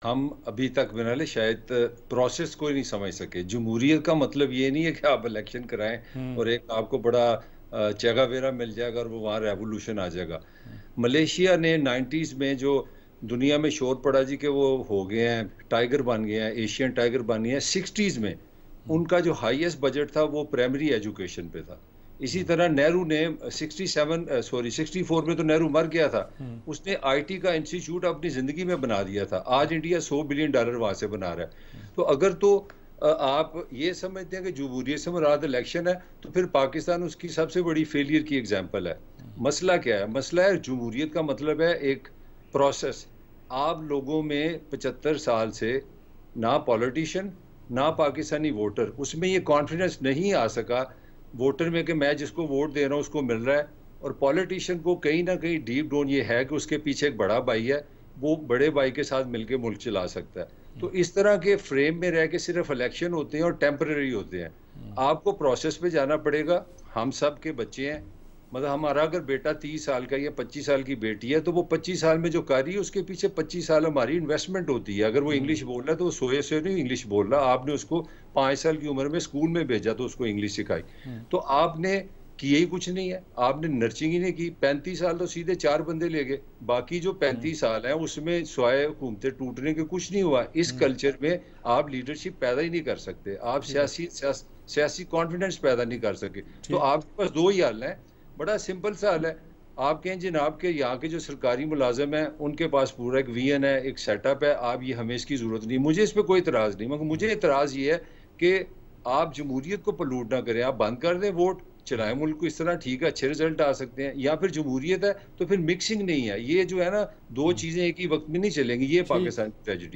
हम अभी तक बिनाले शायद प्रोसेस को ही नहीं समझ सके। जमहूरियत का मतलब ये नहीं है कि आप इलेक्शन कराएं हुँ, और एक आपको बड़ा चेगावेरा मिल जाएगा और वो वहाँ रेवोल्यूशन आ जाएगा। हुँ, मलेशिया ने 90s में जो दुनिया में शोर पड़ा जी कि वो हो गए हैं, टाइगर बन गए हैं, एशियन टाइगर बन गए हैं। 60s में हुँ, उनका जो हाईएस्ट बजट था वो प्राइमरी एजुकेशन पे था। इसी हुँ, तरह नेहरू ने 64 में तो नेहरू मर गया था। हुँ, उसने आईटी का इंस्टीट्यूट अपनी जिंदगी में बना दिया था। आज इंडिया $100 बिलियन वहां से बना रहा है। तो अगर तो आप ये समझते हैं कि जमहूरियत से मुराद इलेक्शन है, तो फिर पाकिस्तान उसकी सबसे बड़ी फेलियर की एग्जांपल है। मसला क्या है? मसला है जमहूरियत का मतलब है एक प्रोसेस। आप लोगों में 75 साल से ना पॉलिटिशियन ना पाकिस्तानी वोटर उसमें ये कॉन्फिडेंस नहीं आ सका वोटर में कि मैं जिसको वोट दे रहा हूं उसको मिल रहा है, और पॉलिटिशियन को कहीं ना कहीं डीप डाउन ये है कि उसके पीछे एक बड़ा भाई है, वो बड़े भाई के साथ मिलकर मुल्क चला सकता है। तो इस तरह के फ्रेम में रह के सिर्फ इलेक्शन होते हैं और टेम्पररी होते हैं। आपको प्रोसेस पे जाना पड़ेगा। हम सब के बच्चे हैं, मतलब हमारा अगर बेटा 30 साल का या 25 साल की बेटी है, तो वो 25 साल में जो कर रही है उसके पीछे 25 साल हमारी इन्वेस्टमेंट होती है। अगर वो हुँ, इंग्लिश बोल रहा है तो वो सोए से नहीं इंग्लिश बोल रहा। आपने उसको 5 साल की उम्र में स्कूल में भेजा तो उसको इंग्लिश सिखाई। हुँ, तो आपने किया ही कुछ नहीं है, आपने नर्सिंग ही नहीं की। 35 साल तो सीधे 4 बंदे ले गए। बाकी जो हुँ, 35 साल हैं उसमें स्वाय हुकूमतें टूटने के कुछ नहीं हुआ। इस हुँ, कल्चर में आप लीडरशिप पैदा ही नहीं कर सकते। आप ठीक है, सियासी कॉन्फिडेंस पैदा नहीं कर सके। तो ठीक आपके पास दो ही हल हैं। बड़ा सिंपल सा हल है। आप कहें जनाब के यहाँ के जो सरकारी मुलाजिम हैं उनके पास पूरा एक विजन है, एक सेटअप है, आप ये हमें इसकी जरूरत नहीं। मुझे इस पे कोई इतराज नहीं, मगर हुँ, मुझे इतराज ये है कि आप जमहूरियत को पलूट ना करें। आप बंद कर दें वोट, हुँ, चलाएं मुल्क को। इस तरह ठीक है, अच्छे रिजल्ट आ सकते हैं। या फिर जमहूरियत है तो फिर मिक्सिंग नहीं है। ये जो है ना, दो हुँ, चीजें एक ही वक्त में नहीं चलेंगी। ये ठीक पाकिस्तान की ट्रेजिडी।